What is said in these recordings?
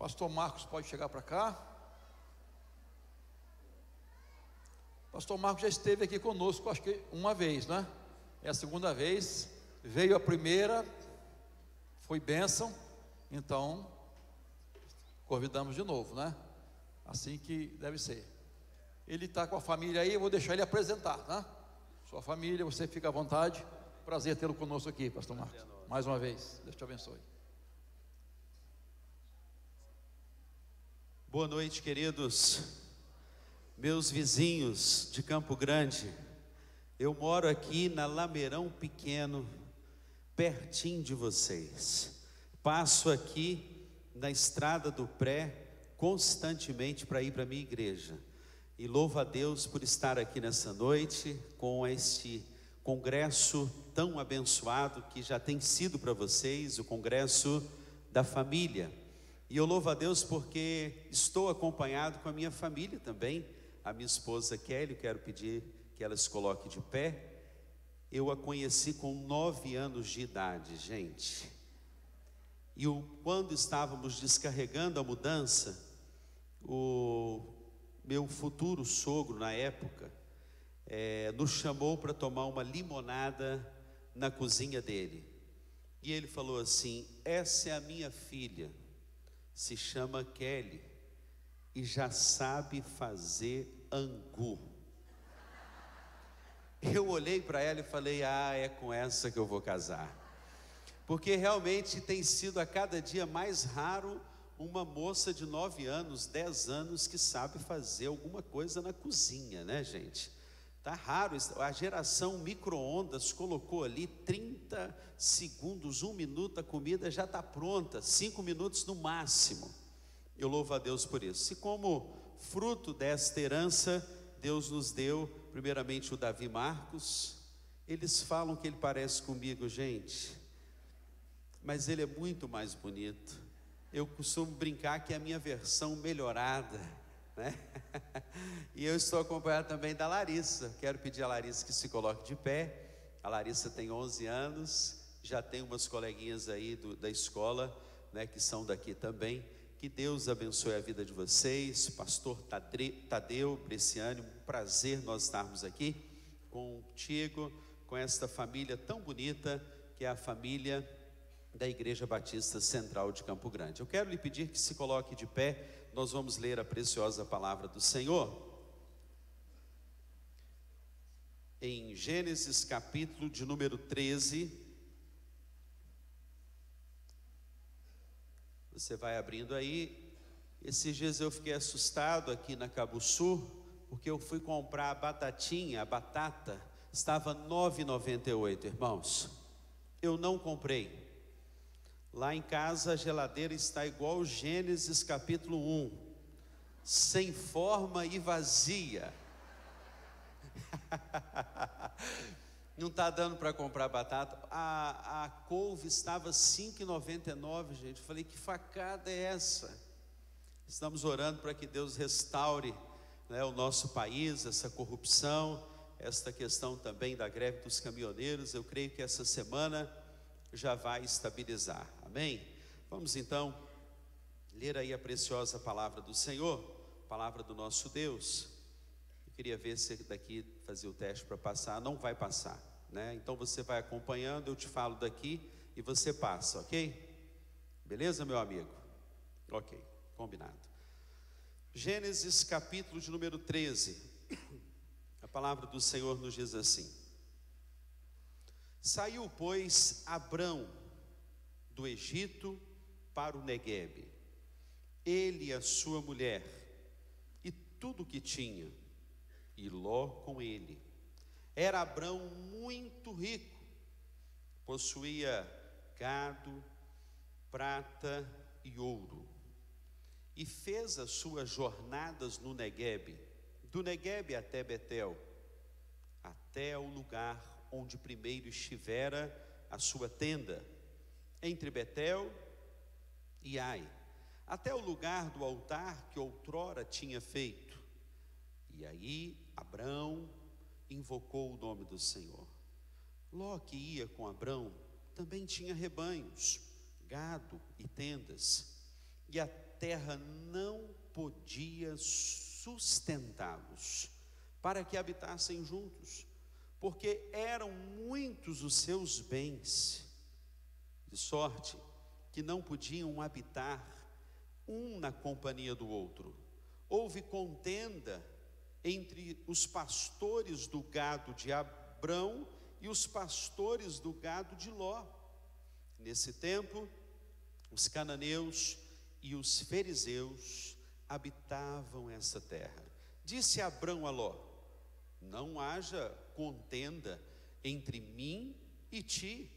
Pastor Marcos pode chegar para cá. Pastor Marcos já esteve aqui conosco, acho que uma vez, né? É a segunda vez. Veio a primeira, foi bênção. Então, convidamos de novo, né? Assim que deve ser. Ele está com a família aí, eu vou deixar ele apresentar, tá? Sua família, você fica à vontade. Prazer tê-lo conosco aqui, Pastor Marcos. Mais uma vez, Deus te abençoe. Boa noite, queridos, meus vizinhos de Campo Grande. Eu moro aqui na Lameirão Pequeno, pertinho de vocês. Passo aqui na Estrada do Pré constantemente para ir para a minha igreja. E louvo a Deus por estar aqui nessa noite com este congresso tão abençoado que já tem sido para vocês, o congresso da família. E eu louvo a Deus porque estou acompanhado com a minha família também. A minha esposa Kelly, eu quero pedir que ela se coloque de pé. Eu a conheci com 9 anos de idade, gente. E quando estávamos descarregando a mudança, o meu futuro sogro na época nos chamou para tomar uma limonada na cozinha dele. E ele falou assim: essa é a minha filha, se chama Kelly e já sabe fazer angu. Eu olhei para ela e falei: é com essa que eu vou casar. Porque realmente tem sido a cada dia mais raro uma moça de 9 anos, 10 anos que sabe fazer alguma coisa na cozinha, né, gente? Tá raro. A geração micro-ondas colocou ali 30 segundos, 1 minuto, a comida já está pronta, 5 minutos no máximo. Eu louvo a Deus por isso. E como fruto desta herança, Deus nos deu primeiramente o Davi Marcos. Eles falam que ele parece comigo, gente, mas ele é muito mais bonito. Eu costumo brincar que é a minha versão melhorada, né? E eu estou acompanhado também da Larissa. Quero pedir a Larissa que se coloque de pé. A Larissa tem 11 anos, já tem umas coleguinhas aí da escola, né, que são daqui também. Que Deus abençoe a vida de vocês. Pastor Tadeu Bresciani, um prazer nós estarmos aqui contigo, com esta família tão bonita que é a família da Igreja Batista Central de Campo Grande. Eu quero lhe pedir que se coloque de pé. Nós vamos ler a preciosa palavra do Senhor em Gênesis capítulo de número 13. Você vai abrindo aí. Esses dias eu fiquei assustado aqui na Cabo Sul, porque eu fui comprar a batatinha, a batata, estava R$ 9,98, irmãos. Eu não comprei. Lá em casa a geladeira está igual Gênesis capítulo 1, sem forma e vazia. Não está dando para comprar batata. A couve estava R$ 5,99, gente. Eu falei: que facada é essa? Estamos orando para que Deus restaure, né, o nosso país, essa corrupção, esta questão também da greve dos caminhoneiros. Eu creio que essa semana já vai estabilizar, amém? Vamos então ler aí a preciosa palavra do Senhor, palavra do nosso Deus. Eu queria ver se daqui fazia o teste para passar. Não vai passar, né? Então você vai acompanhando, eu te falo daqui e você passa, ok? Beleza, meu amigo? Ok, combinado. Gênesis capítulo de número 13. A palavra do Senhor nos diz assim: saiu, pois, Abrão do Egito para o Neguebe, ele e a sua mulher, e tudo o que tinha, e Ló com ele. Era Abrão muito rico, possuía gado, prata e ouro, e fez as suas jornadas no Neguebe, do Neguebe até Betel, até o lugar onde primeiro estivera a sua tenda, entre Betel e Ai, até o lugar do altar que outrora tinha feito. E aí Abrão invocou o nome do Senhor. Ló, que ia com Abrão, também tinha rebanhos, gado e tendas, e a terra não podia sustentá-los, para que habitassem juntos, porque eram muitos os seus bens, de sorte que não podiam habitar um na companhia do outro. Houve contenda entre os pastores do gado de Abrão e os pastores do gado de Ló. Nesse tempo, os cananeus e os fariseus habitavam essa terra. Disse Abrão a Ló: não haja contenda entre mim e ti,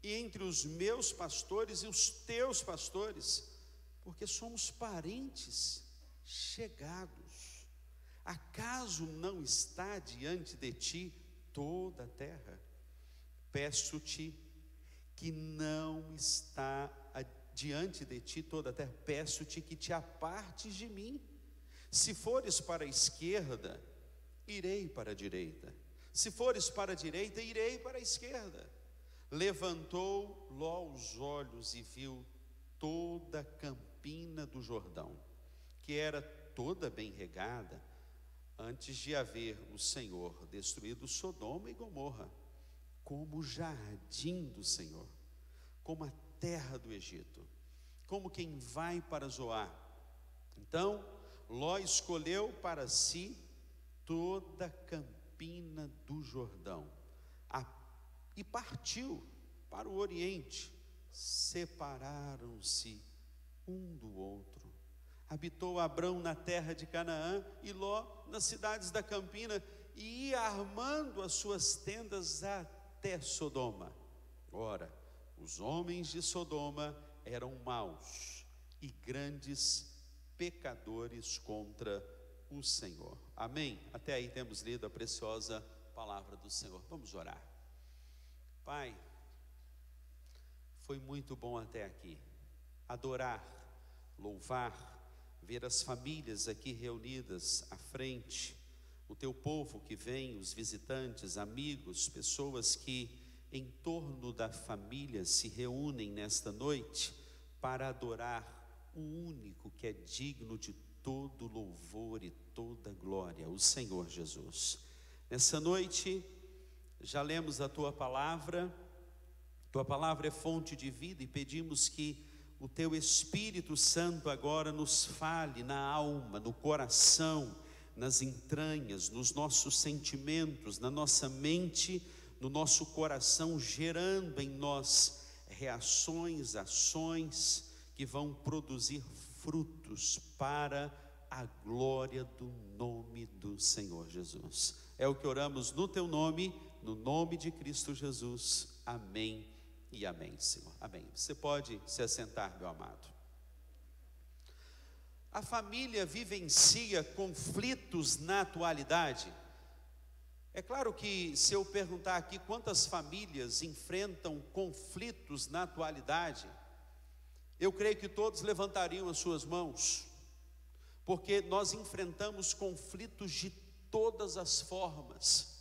e entre os meus pastores e os teus pastores, porque somos parentes chegados. Acaso não está diante de ti toda a terra? Peço-te que não está diante de ti toda a terra, peço-te que te apartes de mim. Se fores para a esquerda, irei para a direita. Se fores para a direita, irei para a esquerda. Levantou Ló os olhos e viu toda a campina do Jordão, que era toda bem regada, antes de haver o Senhor destruído Sodoma e Gomorra, como o jardim do Senhor, como a terra do Egito, como quem vai para Zoar. Então Ló escolheu para si toda a campina do Jordão e partiu para o oriente. Separaram-se um do outro. Habitou Abrão na terra de Canaã e Ló nas cidades da campina, e ia armando as suas tendas até Sodoma. Ora, os homens de Sodoma eram maus e grandes pecadores contra o Senhor. Amém? Até aí temos lido a preciosa palavra do Senhor. Vamos orar. Pai, foi muito bom até aqui adorar, louvar, ver as famílias aqui reunidas à frente, o teu povo que vem, os visitantes, amigos, pessoas que em torno da família se reúnem nesta noite para adorar o único que é digno de todo louvor e toda glória, o Senhor Jesus. Nessa noite já lemos a tua palavra é fonte de vida, e pedimos que o teu Espírito Santo agora nos fale na alma, no coração, nas entranhas, nos nossos sentimentos, na nossa mente, no nosso coração, gerando em nós reações, ações que vão produzir frutos para a glória do nome do Senhor Jesus. É o que oramos no teu nome, no nome de Cristo Jesus. Amém e amém, Senhor. Amém. Você pode se assentar, meu amado. A família vivencia conflitos na atualidade. É claro que se eu perguntar aqui quantas famílias enfrentam conflitos na atualidade, eu creio que todos levantariam as suas mãos, porque nós enfrentamos conflitos de todas as formas.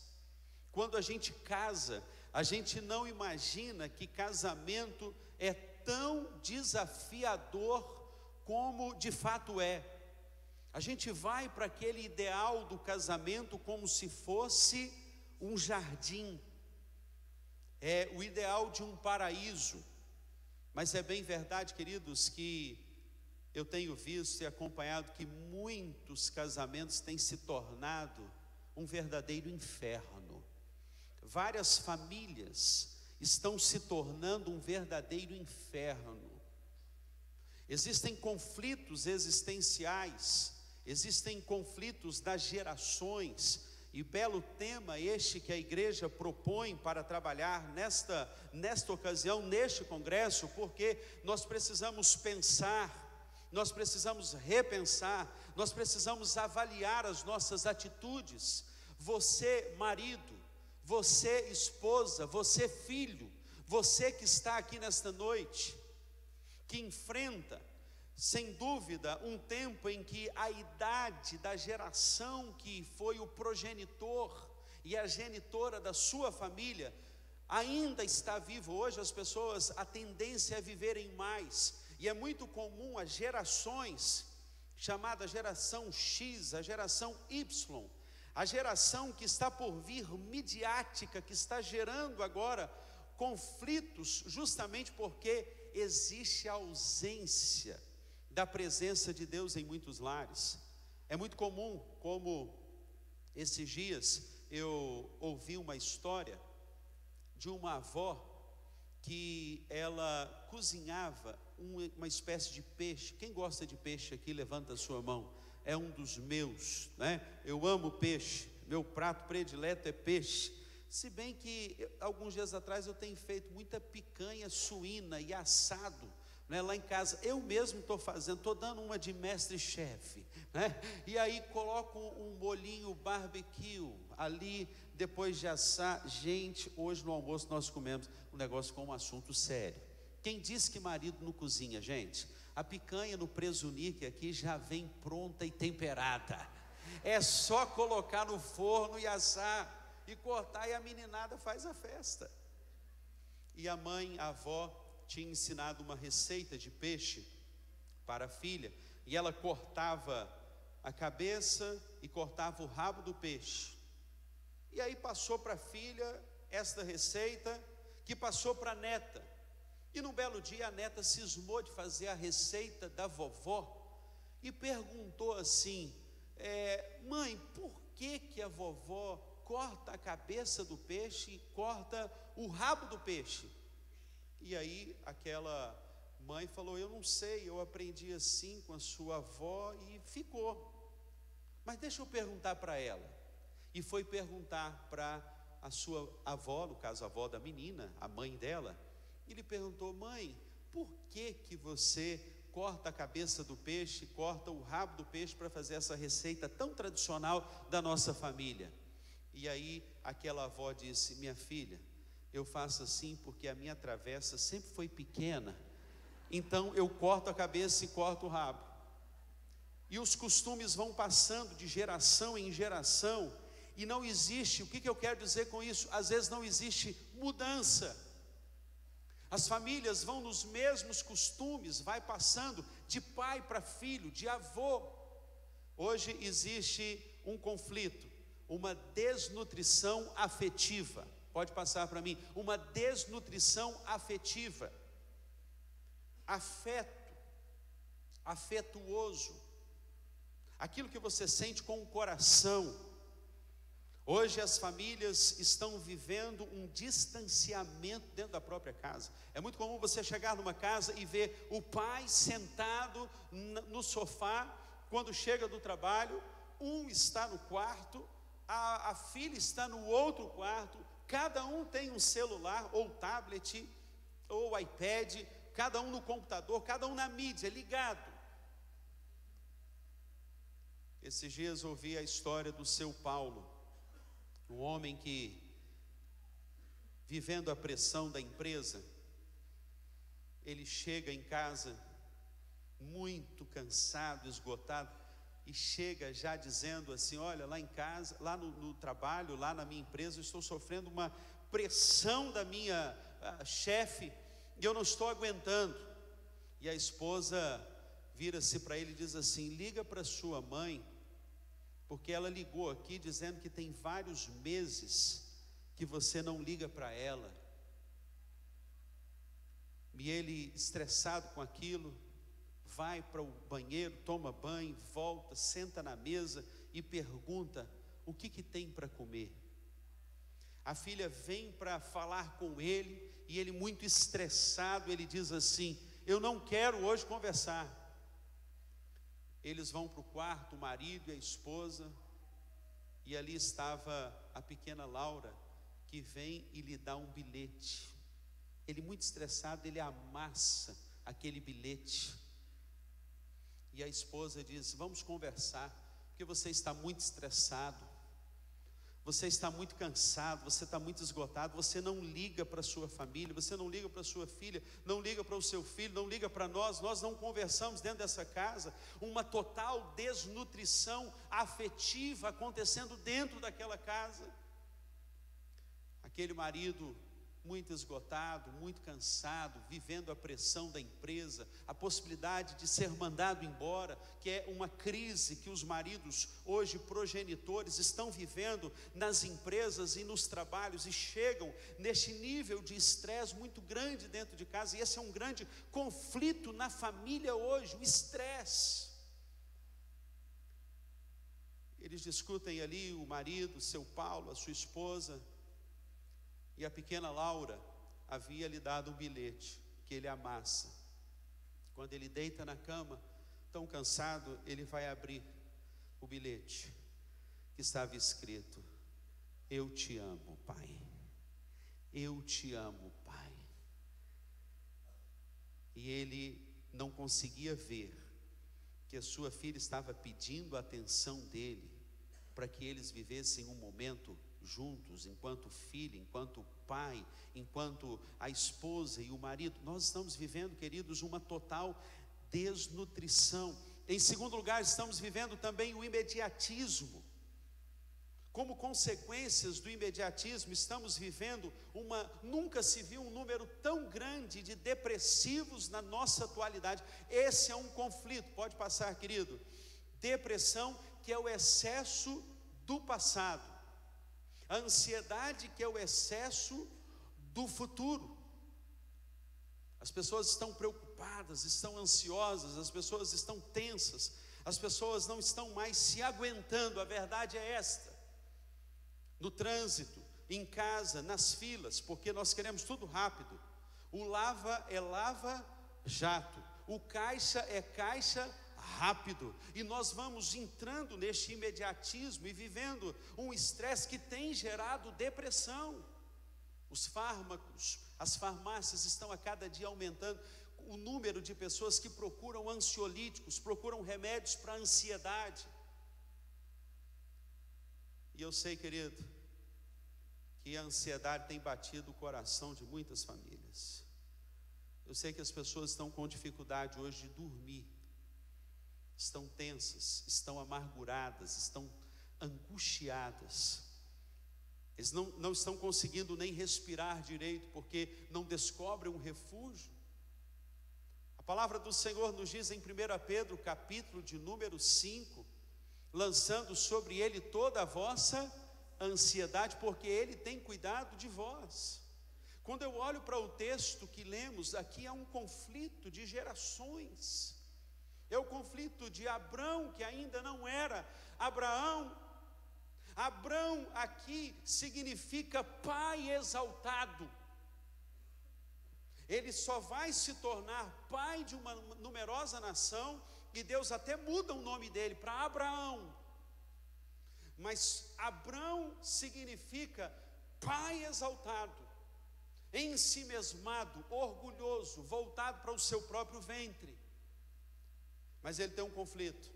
Quando a gente casa, a gente não imagina que casamento é tão desafiador como de fato é. A gente vai para aquele ideal do casamento como se fosse um jardim, é o ideal de um paraíso. Mas é bem verdade, queridos, que eu tenho visto e acompanhado que muitos casamentos têm se tornado um verdadeiro inferno. Várias famílias estão se tornando um verdadeiro inferno. Existem conflitos existenciais, existem conflitos das gerações, e belo tema este que a igreja propõe para trabalhar nesta ocasião, neste congresso, porque nós precisamos pensar, nós precisamos repensar, nós precisamos avaliar as nossas atitudes. Você, marido, você, esposa, você, filho, você que está aqui nesta noite, que enfrenta, sem dúvida, um tempo em que a idade da geração que foi o progenitor e a genitora da sua família ainda está vivo. Hoje as pessoas, a tendência é viverem mais, e é muito comum as gerações, chamada geração X, a geração Y, a geração que está por vir midiática, que está gerando agora conflitos, justamente porque existe a ausência da presença de Deus em muitos lares. É muito comum, como esses dias eu ouvi uma história de uma avó que ela cozinhava uma espécie de peixe. Quem gosta de peixe aqui, levanta a sua mão. É um dos meus, né? Eu amo peixe, meu prato predileto é peixe. Se bem que alguns dias atrás eu tenho feito muita picanha suína e assado, né, lá em casa. Eu mesmo estou fazendo, estou dando uma de mestre-chefe, né? E aí coloco um molhinho barbecue ali, depois de assar. Gente, hoje no almoço nós comemos um negócio com um assunto sério. Quem diz que marido não cozinha, gente? A picanha no presunique aqui já vem pronta e temperada. É só colocar no forno e assar e cortar, e a meninada faz a festa. E a mãe, a avó, tinha ensinado uma receita de peixe para a filha, e ela cortava a cabeça e cortava o rabo do peixe. E aí passou para a filha esta receita, que passou para a neta. E num belo dia a neta cismou de fazer a receita da vovó e perguntou assim: mãe, por que a vovó corta a cabeça do peixe e corta o rabo do peixe? E aí aquela mãe falou: eu não sei, eu aprendi assim com a sua avó e ficou. Mas deixa eu perguntar para ela. E foi perguntar para a sua avó, no caso a avó da menina, a mãe dela. Ele perguntou: mãe, por que você corta a cabeça do peixe, corta o rabo do peixe para fazer essa receita tão tradicional da nossa família? E aí aquela avó disse: minha filha, eu faço assim porque a minha travessa sempre foi pequena, então eu corto a cabeça e corto o rabo. E os costumes vão passando de geração em geração, e não existe, o que eu quero dizer com isso? Às vezes não existe mudança. As famílias vão nos mesmos costumes, vai passando de pai para filho, de avô. Hoje existe um conflito, uma desnutrição afetiva. Pode passar para mim, uma desnutrição afetiva. Afeto, afetuoso, aquilo que você sente com o coração. Hoje as famílias estão vivendo um distanciamento dentro da própria casa. É muito comum você chegar numa casa e ver o pai sentado no sofá, quando chega do trabalho, um está no quarto, a filha está no outro quarto, cada um tem um celular, ou tablet, ou iPad, cada um no computador, cada um na mídia, ligado. Esses dias ouvi a história do seu Paulo, um homem que, vivendo a pressão da empresa, ele chega em casa muito cansado, esgotado, e chega já dizendo assim: olha, lá em casa, lá no trabalho, lá na minha empresa, eu estou sofrendo uma pressão da minha chefe, e eu não estou aguentando. E a esposa vira-se para ele e diz assim: liga para sua mãe, porque ela ligou aqui dizendo que tem vários meses que você não liga para ela. E ele, estressado com aquilo, vai para o banheiro, toma banho, volta, senta na mesa e pergunta: o que tem para comer? A filha vem para falar com ele, e ele, muito estressado, ele diz assim: eu não quero hoje conversar. Eles vão para o quarto, o marido e a esposa, e ali estava a pequena Laura, que vem e lhe dá um bilhete. Ele, muito estressado, ele amassa aquele bilhete, e a esposa diz: vamos conversar, porque você está muito estressado, você está muito cansado, você está muito esgotado, você não liga para a sua família, você não liga para a sua filha, não liga para o seu filho, não liga para nós não conversamos dentro dessa casa. Uma total desnutrição afetiva acontecendo dentro daquela casa. Aquele marido muito esgotado, muito cansado, vivendo a pressão da empresa, a possibilidade de ser mandado embora, que é uma crise que os maridos, hoje progenitores, estão vivendo nas empresas e nos trabalhos, e chegam neste nível de estresse muito grande dentro de casa, e esse é um grande conflito na família hoje, o estresse. Eles discutem ali, o marido, seu Paulo, a sua esposa, e a pequena Laura havia lhe dado um bilhete que ele amassa. Quando ele deita na cama, tão cansado, ele vai abrir o bilhete que estava escrito: eu te amo, pai. Eu te amo, pai. E ele não conseguia ver que a sua filha estava pedindo a atenção dele para que eles vivessem um momento juntos, enquanto filho, enquanto pai, enquanto a esposa e o marido. Nós estamos vivendo, queridos, uma total desnutrição. Em segundo lugar, estamos vivendo também o imediatismo. Como consequências do imediatismo, estamos vivendo nunca se viu um número tão grande de depressivos na nossa atualidade. Esse é um conflito, pode passar, querido. Depressão, que é o excesso do passado. A ansiedade, que é o excesso do futuro. As pessoas estão preocupadas, estão ansiosas, as pessoas estão tensas, as pessoas não estão mais se aguentando. A verdade é esta: no trânsito, em casa, nas filas, porque nós queremos tudo rápido. O lava é lava-jato, o caixa é caixa rápido, e nós vamos entrando neste imediatismo e vivendo um estresse que tem gerado depressão. Os fármacos, as farmácias estão a cada dia aumentando o número de pessoas que procuram ansiolíticos, procuram remédios para ansiedade. E eu sei, querido, que a ansiedade tem batido o coração de muitas famílias. Eu sei que as pessoas estão com dificuldade hoje de dormir, estão tensas, estão amarguradas, estão angustiadas. Eles não estão conseguindo nem respirar direito, porque não descobrem um refúgio. A palavra do Senhor nos diz em 1 Pedro, capítulo de número 5, lançando sobre ele toda a vossa ansiedade, porque ele tem cuidado de vós. Quando eu olho para o texto que lemos, aqui há um conflito de gerações. É o conflito de Abrão, que ainda não era Abraão. Abrão aqui significa pai exaltado. Ele só vai se tornar pai de uma numerosa nação, e Deus até muda o nome dele para Abraão. Mas Abrão significa pai exaltado, ensimesmado, orgulhoso, voltado para o seu próprio ventre. Mas ele tem um conflito.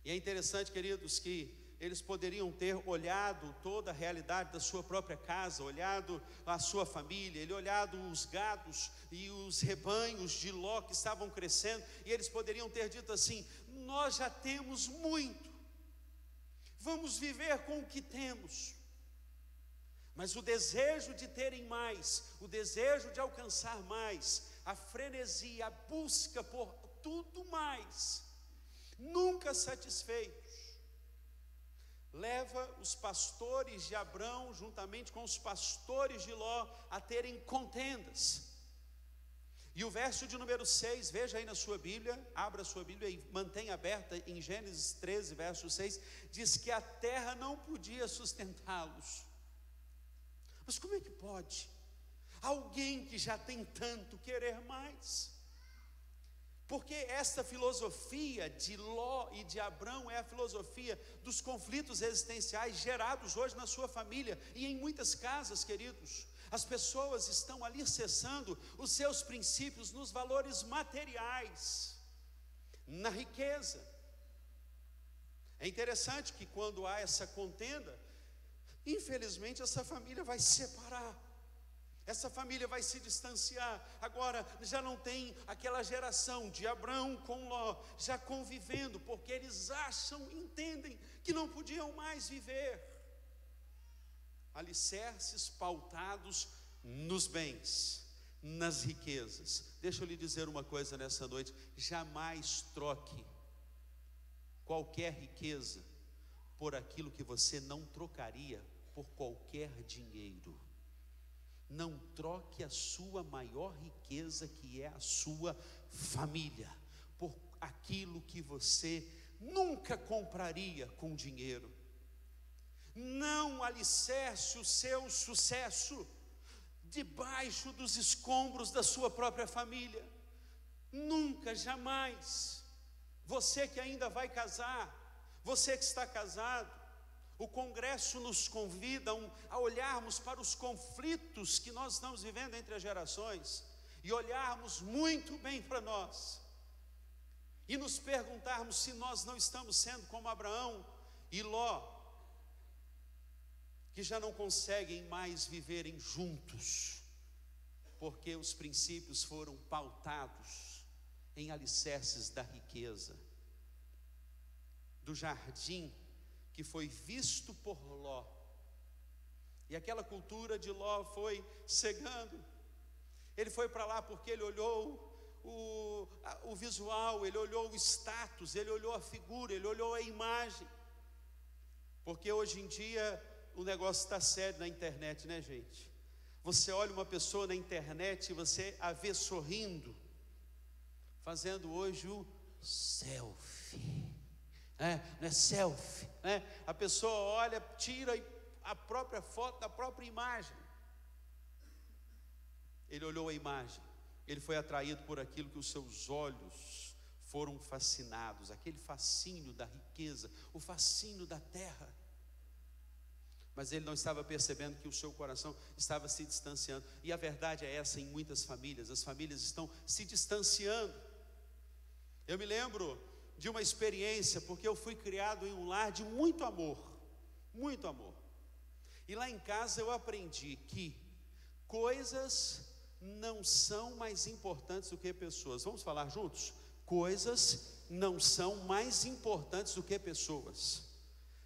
E é interessante, queridos, que eles poderiam ter olhado toda a realidade da sua própria casa, olhado a sua família, ele olhado os gados e os rebanhos de Ló que estavam crescendo, e eles poderiam ter dito assim: nós já temos muito, vamos viver com o que temos. Mas o desejo de terem mais, o desejo de alcançar mais, a frenesia, a busca por tudo mais, nunca satisfeitos, leva os pastores de Abrão, juntamente com os pastores de Ló, a terem contendas. E o verso de número 6, veja aí na sua Bíblia, abra a sua Bíblia e mantenha aberta, em Gênesis 13, verso 6, diz que a terra não podia sustentá-los. Mas como é que pode alguém que já tem tanto querer mais? Porque esta filosofia de Ló e de Abrão é a filosofia dos conflitos existenciais gerados hoje na sua família. E em muitas casas, queridos, as pessoas estão alicerçando os seus princípios nos valores materiais, na riqueza. É interessante que quando há essa contenda, infelizmente essa família vai se separar. Essa família vai se distanciar. Agora já não tem aquela geração de Abrão com Ló já convivendo, porque eles entendem que não podiam mais viver alicerces pautados nos bens, nas riquezas. Deixa eu lhe dizer uma coisa nessa noite: jamais troque qualquer riqueza por aquilo que você não trocaria por qualquer dinheiro. Não troque a sua maior riqueza, que é a sua família, por aquilo que você nunca compraria com dinheiro. Não alicerce o seu sucesso debaixo dos escombros da sua própria família. Nunca, jamais. Você que ainda vai casar, você que está casado, o Congresso nos convida a olharmos para os conflitos que nós estamos vivendo entre as gerações e olharmos muito bem para nós e nos perguntarmos se nós não estamos sendo como Abraão e Ló, que já não conseguem mais viverem juntos, porque os princípios foram pautados em alicerces da riqueza, do jardim que foi visto por Ló, e aquela cultura de Ló foi cegando. Ele foi para lá porque ele olhou o visual, ele olhou o status, ele olhou a figura, ele olhou a imagem, porque hoje em dia o negócio está sério na internet, né, gente? Você olha uma pessoa na internet e você a vê sorrindo, fazendo hoje o selfie, não é selfie, né? A pessoa olha, tira a própria foto da própria imagem. Ele olhou a imagem, ele foi atraído por aquilo que os seus olhos foram fascinados, aquele fascínio da riqueza, o fascínio da terra. Mas ele não estava percebendo que o seu coração estava se distanciando. E a verdade é essa em muitas famílias: as famílias estão se distanciando. Eu me lembro de uma experiência, porque eu fui criado em um lar de muito amor, muito amor. E lá em casa eu aprendi que coisas não são mais importantes do que pessoas. Vamos falar juntos? Coisas não são mais importantes do que pessoas.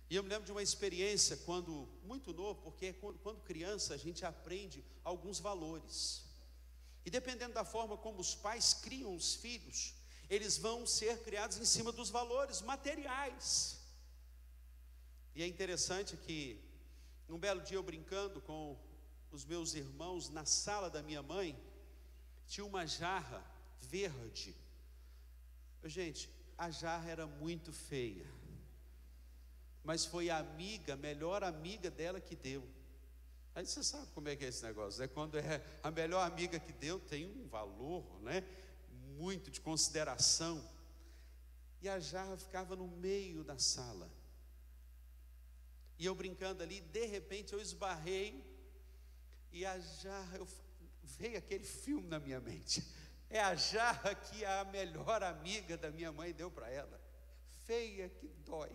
E eu me lembro de uma experiência quando muito novo, porque quando criança a gente aprende alguns valores. E dependendo da forma como os pais criam os filhos, eles vão ser criados em cima dos valores materiais. E é interessante que um belo dia eu brincando com os meus irmãos na sala da minha mãe, tinha uma jarra verde. Gente, a jarra era muito feia, mas foi a melhor amiga dela que deu. Aí você sabe como é que é esse negócio, né? Quando é a melhor amiga que deu, tem um valor, né? Muito de consideração. E a jarra ficava no meio da sala. E eu brincando ali, de repente eu esbarrei, e a jarra, veio aquele filme na minha mente. É a jarra que a melhor amiga da minha mãe deu para ela. Feia que dói,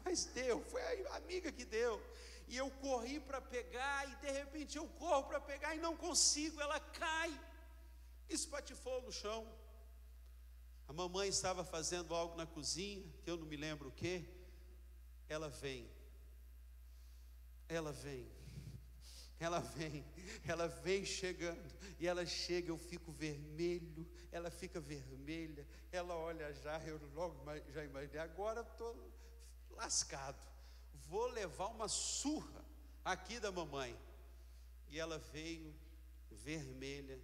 mas deu, foi a amiga que deu. E eu corri para pegar, e de repente eu corro para pegar e não consigo, ela cai, espatifou no chão. A mamãe estava fazendo algo na cozinha, que eu não me lembro o que. Ela vem chegando, e ela chega, eu fico vermelho, ela fica vermelha, ela olha já, eu logo já imaginei, agora eu estou lascado, vou levar uma surra aqui da mamãe. E ela veio vermelha.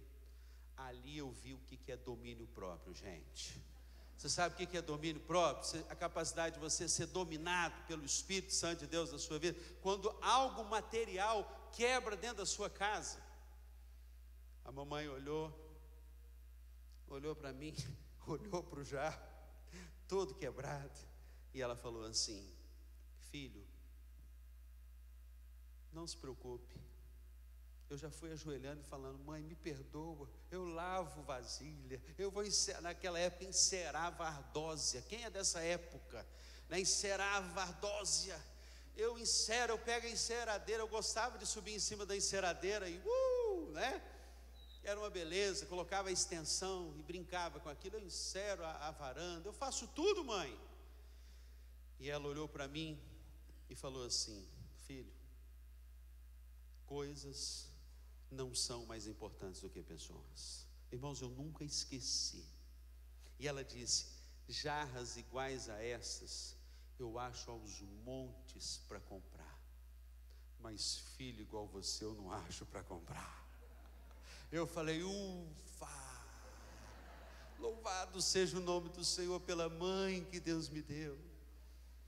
Ali eu vi o que é domínio próprio, gente. Você sabe o que é domínio próprio? A capacidade de você ser dominado pelo Espírito Santo de Deus na sua vida. Quando algo material quebra dentro da sua casa. A mamãe olhou para mim, olhou para o jarro, todo quebrado, e ela falou assim: filho, não se preocupe. Eu já fui ajoelhando e falando: mãe, me perdoa, eu lavo vasilha, eu vou naquela época encerar a vardósia. Quem é dessa época? Encerar a vardósia. Eu encero, eu pego a enceradeira, eu gostava de subir em cima da enceradeira e né? Era uma beleza, colocava a extensão e brincava com aquilo. Eu encero a varanda, eu faço tudo, mãe. E ela olhou para mim e falou assim: filho, coisas não são mais importantes do que pessoas. Irmãos, eu nunca esqueci. E ela disse: jarras iguais a essas eu acho aos montes para comprar, mas filho igual você eu não acho para comprar. Eu falei: ufa, louvado seja o nome do Senhor pela mãe que Deus me deu.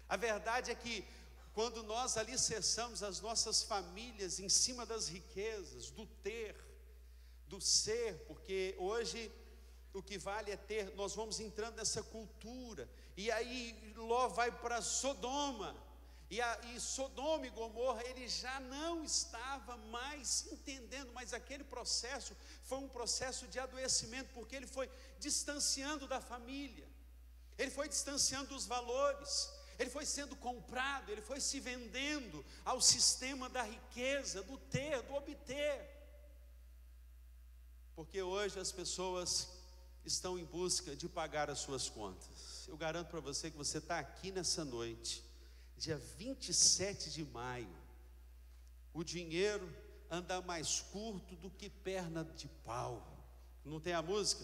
A verdade é que quando nós alicerçamos as nossas famílias em cima das riquezas, do ter, do ser, porque hoje o que vale é ter, nós vamos entrando nessa cultura, e aí Ló vai para Sodoma, e Sodoma e Gomorra, ele já não estava mais entendendo, mas aquele processo foi um processo de adoecimento, porque ele foi distanciando da família, ele foi distanciando dos valores, ele foi sendo comprado, ele foi se vendendo ao sistema da riqueza, do ter, do obter. Porque hoje as pessoas estão em busca de pagar as suas contas. Eu garanto para você que você está aqui nessa noite, dia 27 de maio, o dinheiro anda mais curto do que perna de pau. Não tem a música?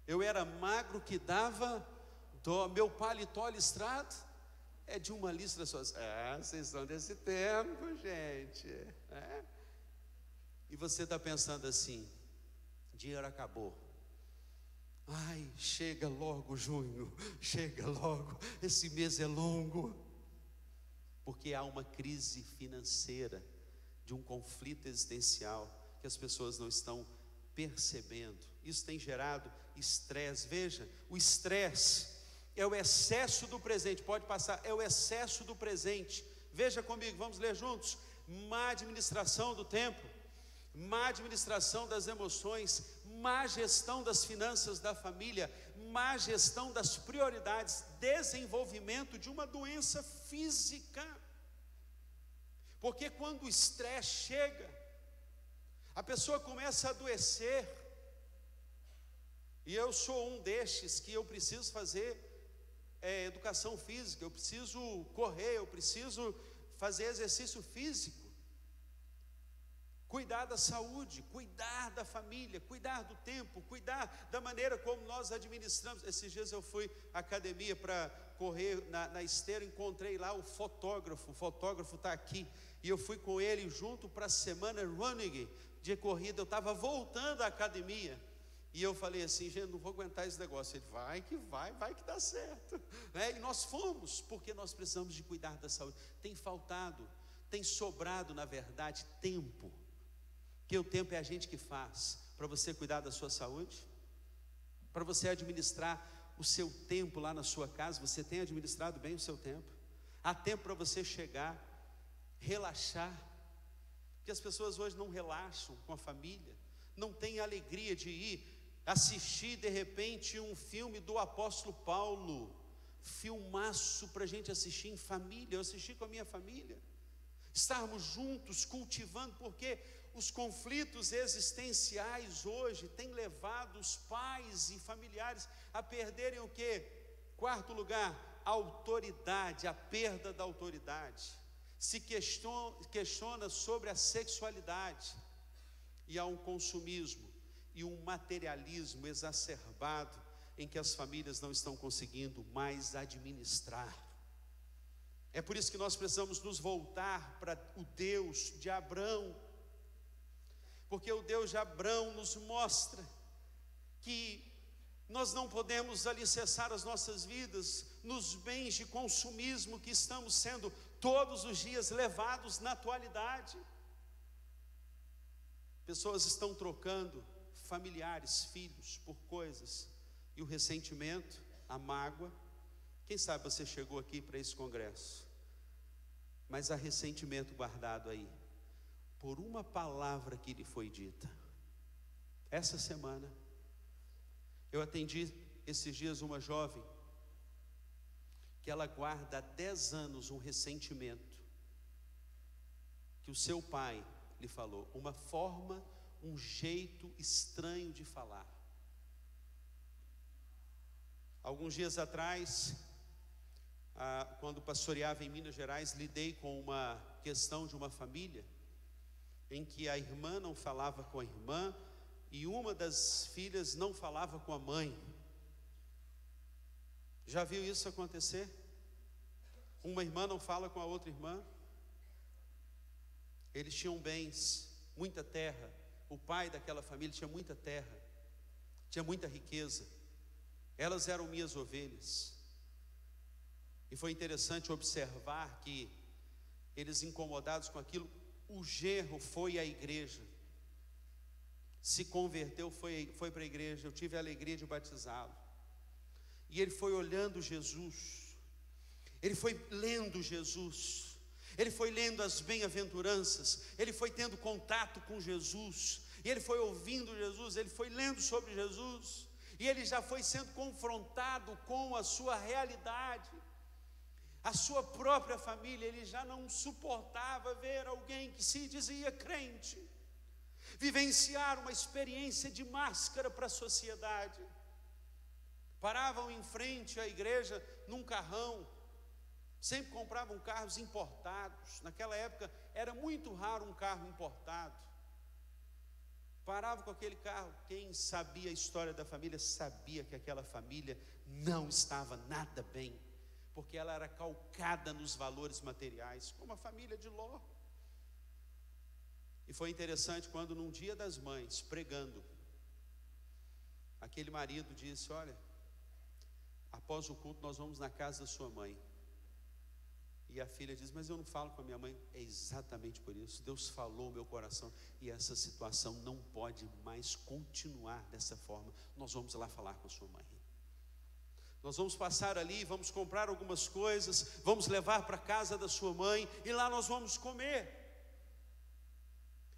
Eu era magro que dava dó, meu paletó listrado é de uma listra só. Vocês são desse tempo, gente. E você está pensando assim: dinheiro acabou. Ai, chega logo junho, chega logo, esse mês é longo. Porque há uma crise financeira, de um conflito existencial, que as pessoas não estão percebendo. Isso tem gerado estresse. Veja, o estresse é o excesso do presente, pode passar, é o excesso do presente. Veja comigo, vamos ler juntos. Má administração do tempo, má administração das emoções, má gestão das finanças da família, má gestão das prioridades, desenvolvimento de uma doença física. Porque quando o estresse chega, a pessoa começa a adoecer. E eu sou um destes que eu preciso fazer educação física, eu preciso correr, eu preciso fazer exercício físico. Cuidar da saúde, cuidar da família, cuidar do tempo, cuidar da maneira como nós administramos. Esses dias eu fui à academia para correr na esteira, encontrei lá o fotógrafo está aqui, e eu fui com ele junto para a semana running de corrida. Eu estava voltando à academia, e eu falei assim: gente, não vou aguentar esse negócio. Ele: vai que dá certo, E nós fomos, porque nós precisamos de cuidar da saúde. Tem faltado, tem sobrado, na verdade, tempo. Que o tempo é a gente que faz para você cuidar da sua saúde, para você administrar o seu tempo lá na sua casa. Você tem administrado bem o seu tempo? Há tempo para você chegar, relaxar, porque as pessoas hoje não relaxam com a família, não têm alegria de ir assistir de repente um filme do apóstolo Paulo, filmaço para a gente assistir em família. Eu assisti com a minha família, estarmos juntos cultivando, porque os conflitos existenciais hoje têm levado os pais e familiares a perderem o quê? Quarto lugar, a autoridade, a perda da autoridade. Se questiona sobre a sexualidade, e há um consumismo e um materialismo exacerbado, em que as famílias não estão conseguindo mais administrar. É por isso que nós precisamos nos voltar para o Deus de Abrão, porque o Deus de Abrão nos mostra que nós não podemos alicerçar as nossas vidas nos bens de consumismo que estamos sendo todos os dias levados na atualidade. Pessoas estão trocando familiares, filhos, por coisas, e o ressentimento, a mágoa. Quem sabe você chegou aqui para esse congresso, mas há ressentimento guardado aí, por uma palavra que lhe foi dita. Essa semana, eu atendi esses dias uma jovem, que ela guarda há 10 anos um ressentimento, que o seu pai lhe falou, uma forma, um jeito estranho de falar. Alguns dias atrás, quando pastoreava em Minas Gerais, lidei com uma questão de uma família, em que a irmã não falava com a irmã e uma das filhas não falava com a mãe. Já viu isso acontecer? Uma irmã não fala com a outra irmã. Eles tinham bens, muita terra. O pai daquela família tinha muita terra, tinha muita riqueza. Elas eram minhas ovelhas. E foi interessante observar que eles, incomodados com aquilo, o genro foi à igreja, se converteu, foi para a igreja. Eu tive a alegria de batizá-lo. E ele foi olhando Jesus, ele foi lendo Jesus, ele foi lendo as bem-aventuranças, ele foi tendo contato com Jesus, e ele foi ouvindo Jesus, ele foi lendo sobre Jesus, e ele já foi sendo confrontado com a sua realidade, a sua própria família. Ele já não suportava ver alguém que se dizia crente vivenciar uma experiência de máscara para a sociedade. Paravam em frente à igreja num carrão, sempre compravam carros importados. Naquela época era muito raro um carro importado. Paravam com aquele carro. Quem sabia a história da família sabia que aquela família não estava nada bem, porque ela era calcada nos valores materiais, como a família de Ló. E foi interessante quando num dia das mães, pregando, aquele marido disse: olha, após o culto nós vamos na casa da sua mãe. E a filha diz: mas eu não falo com a minha mãe. É exatamente por isso, Deus falou no meu coração, e essa situação não pode mais continuar dessa forma. Nós vamos lá falar com a sua mãe. Nós vamos passar ali, vamos comprar algumas coisas, vamos levar para a casa da sua mãe, e lá nós vamos comer.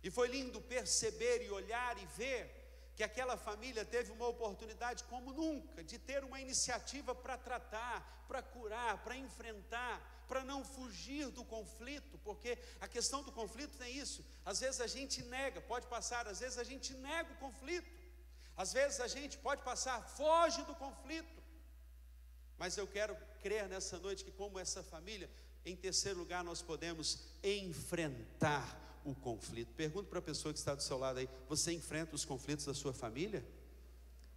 E foi lindo perceber e olhar e ver que aquela família teve uma oportunidade como nunca, de ter uma iniciativa para tratar, para curar, para enfrentar, para não fugir do conflito, porque a questão do conflito tem isso. Às vezes a gente nega, pode passar, às vezes a gente nega o conflito, às vezes a gente pode passar, foge do conflito. Mas eu quero crer nessa noite que, como essa família, em terceiro lugar, nós podemos enfrentar o conflito. Pergunto para a pessoa que está do seu lado aí: você enfrenta os conflitos da sua família?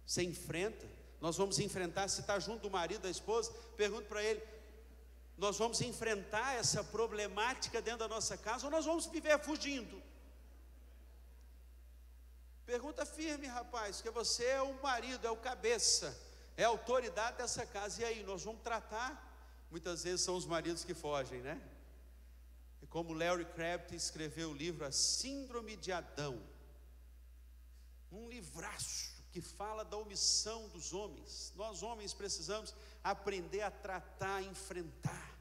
Você enfrenta? Nós vamos enfrentar. Se está junto do marido, da esposa, pergunto para ele: nós vamos enfrentar essa problemática dentro da nossa casa, ou nós vamos viver fugindo? Pergunta firme, rapaz, porque você é o marido, é o cabeça, é a autoridade dessa casa. E aí, nós vamos tratar? Muitas vezes são os maridos que fogem, né? E como Larry Crabb escreveu o livro A Síndrome de Adão, um livraço que fala da omissão dos homens. Nós homens precisamos aprender a tratar, a enfrentar.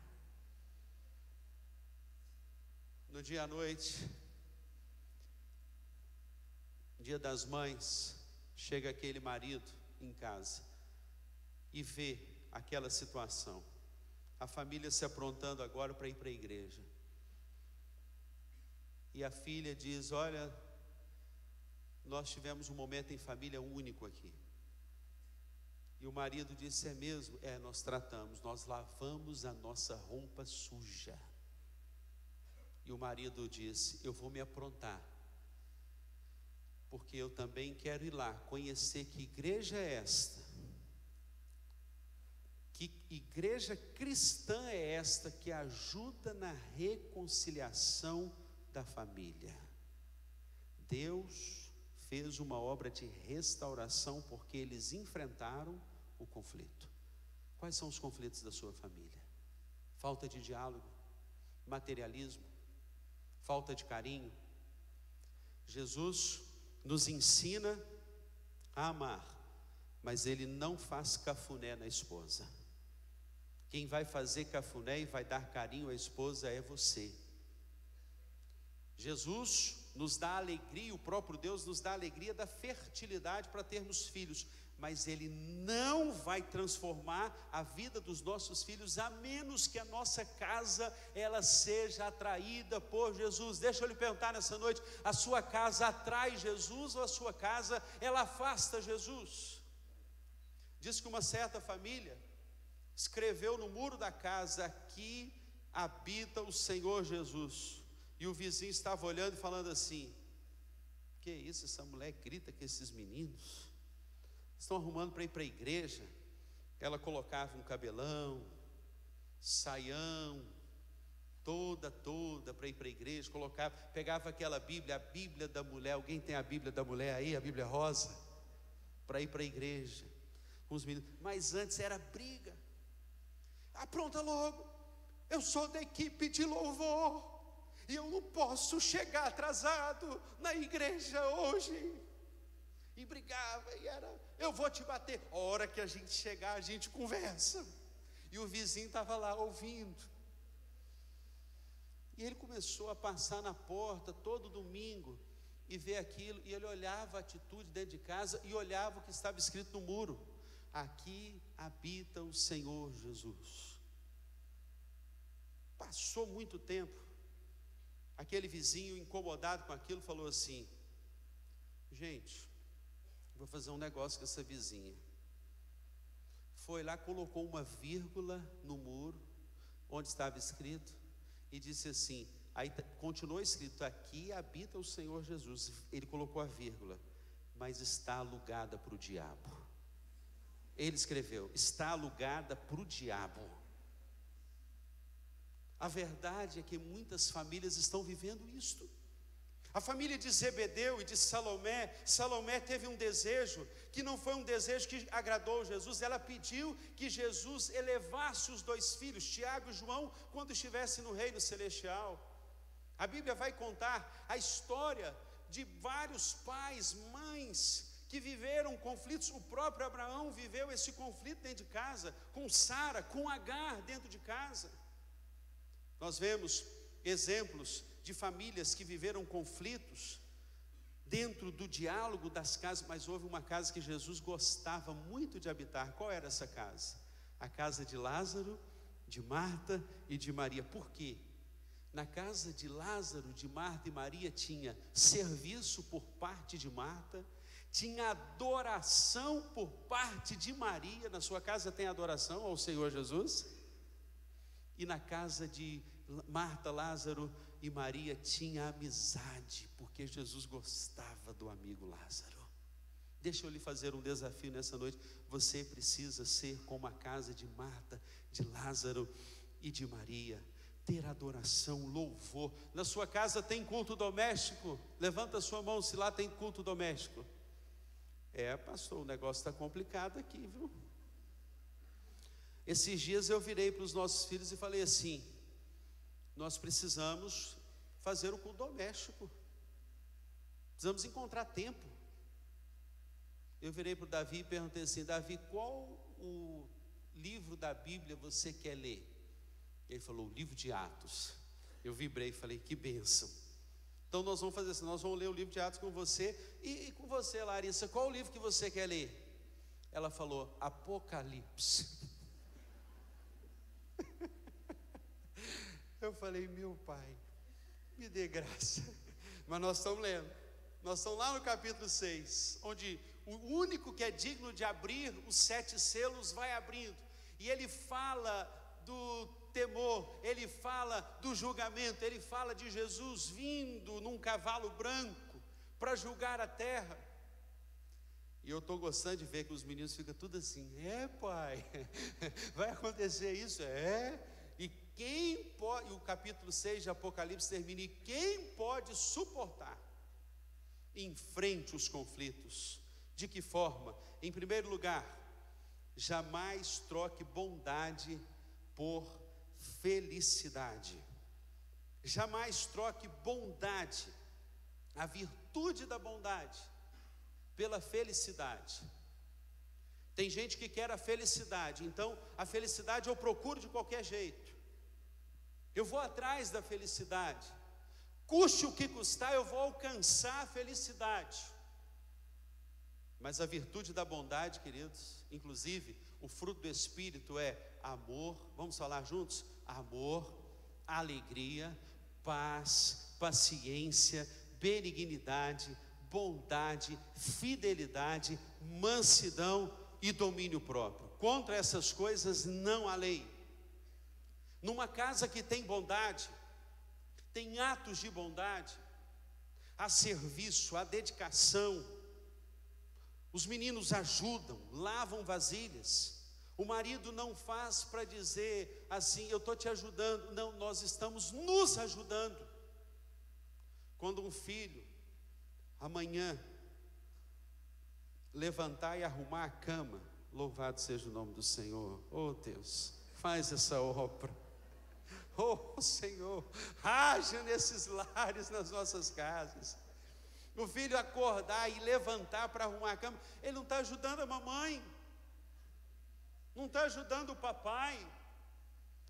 No dia à noite, dia das mães, chega aquele marido em casa e vê aquela situação, a família se aprontando agora para ir para a igreja. E a filha diz: olha, nós tivemos um momento em família único aqui. E o marido disse: é mesmo? É, nós tratamos, nós lavamos a nossa roupa suja. E o marido disse: eu vou me aprontar, porque eu também quero ir lá conhecer que igreja é esta, que igreja cristã é esta que ajuda na reconciliação da família. Deus fez uma obra de restauração porque eles enfrentaram o conflito. Quais são os conflitos da sua família? Falta de diálogo, materialismo, falta de carinho. Jesus nos ensina a amar, mas ele não faz cafuné na esposa. Quem vai fazer cafuné e vai dar carinho à esposa é você. Jesus nos dá alegria, o próprio Deus nos dá alegria da fertilidade para termos filhos, mas Ele não vai transformar a vida dos nossos filhos, a menos que a nossa casa, ela seja atraída por Jesus. Deixa eu lhe perguntar nessa noite: a sua casa atrai Jesus ou a sua casa, ela afasta Jesus? Diz que uma certa família escreveu no muro da casa: aqui habita o Senhor Jesus. E o vizinho estava olhando e falando assim: que isso, essa mulher grita com esses meninos, estão arrumando para ir para a igreja. Ela colocava um cabelão, saião, toda para ir para a igreja, colocava, pegava aquela Bíblia, a Bíblia da mulher. Alguém tem a Bíblia da mulher aí, a Bíblia rosa? Para ir para a igreja com os meninos. Mas antes era briga. Apronta logo, eu sou da equipe de louvor e eu não posso chegar atrasado na igreja hoje. E brigava, e era: eu vou te bater. A hora que a gente chegar, a gente conversa. E o vizinho estava lá ouvindo. E ele começou a passar na porta todo domingo e ver aquilo. E ele olhava a atitude dentro de casa e olhava o que estava escrito no muro: aqui habita o Senhor Jesus. Passou muito tempo. Aquele vizinho, incomodado com aquilo, falou assim: gente, vou fazer um negócio com essa vizinha. Foi lá, colocou uma vírgula no muro onde estava escrito e disse assim, aí continuou escrito: aqui habita o Senhor Jesus. Ele colocou a vírgula: mas está alugada para o diabo. Ele escreveu: está alugada para o diabo. A verdade é que muitas famílias estão vivendo isto. A família de Zebedeu e de Salomé, Salomé teve um desejo que não foi um desejo que agradou Jesus. Ela pediu que Jesus elevasse os dois filhos, Tiago e João, quando estivesse no reino celestial. A Bíblia vai contar a história de vários pais, mães, que viveram conflitos. O próprio Abraão viveu esse conflito dentro de casa, com Sara, com Agar dentro de casa. Nós vemos exemplos de famílias que viveram conflitos dentro do diálogo das casas. Mas houve uma casa que Jesus gostava muito de habitar. Qual era essa casa? A casa de Lázaro, de Marta e de Maria. Por quê? Na casa de Lázaro, de Marta e Maria tinha serviço por parte de Marta, tinha adoração por parte de Maria. Na sua casa tem adoração ao Senhor Jesus? E na casa de Marta, Lázaro e Maria tinha amizade, porque Jesus gostava do amigo Lázaro. Deixa eu lhe fazer um desafio nessa noite. Você precisa ser como a casa de Marta, de Lázaro e de Maria. Ter adoração, louvor. Na sua casa tem culto doméstico? Levanta a sua mão se lá tem culto doméstico. Pastor, o negócio está complicado aqui, viu? Esses dias eu virei para os nossos filhos e falei assim: nós precisamos fazer o culto doméstico, precisamos encontrar tempo. Eu virei para o Davi e perguntei assim: Davi, qual o livro da Bíblia você quer ler? Ele falou: o livro de Atos. Eu vibrei e falei: que bênção. Então nós vamos fazer assim, nós vamos ler o livro de Atos com você. E com você, Larissa, qual o livro que você quer ler? Ela falou: Apocalipse. Eu falei: meu pai, me dê graça. Mas nós estamos lendo. Nós estamos lá no capítulo 6, onde o único que é digno de abrir os 7 selos vai abrindo. E ele fala do temor, ele fala do julgamento, ele fala de Jesus vindo num cavalo branco para julgar a terra. E eu estou gostando de ver que os meninos ficam tudo assim: pai, vai acontecer isso? E quem pode, e o capítulo 6 de Apocalipse termina: e quem pode suportar? Enfrente os conflitos. De que forma? Em primeiro lugar, jamais troque bondade por felicidade. Jamais troque bondade, a virtude da bondade, pela felicidade. Tem gente que quer a felicidade, então a felicidade eu procuro de qualquer jeito. Eu vou atrás da felicidade, custe o que custar, eu vou alcançar a felicidade. Mas a virtude da bondade, queridos, inclusive o fruto do Espírito é amor. Vamos falar juntos? Amor, alegria, paz, paciência, benignidade, bondade, fidelidade, mansidão e domínio próprio. Contra essas coisas não há lei. Numa casa que tem bondade, tem atos de bondade, há serviço, há dedicação. Os meninos ajudam, lavam vasilhas. O marido não faz para dizer assim, eu estou te ajudando. Não, nós estamos nos ajudando. Quando um filho, amanhã, levantar e arrumar a cama, louvado seja o nome do Senhor. Oh Deus, faz essa obra. Oh Senhor, haja nesses lares, nas nossas casas. O filho acordar e levantar para arrumar a cama, ele não está ajudando a mamãe, não está ajudando o papai,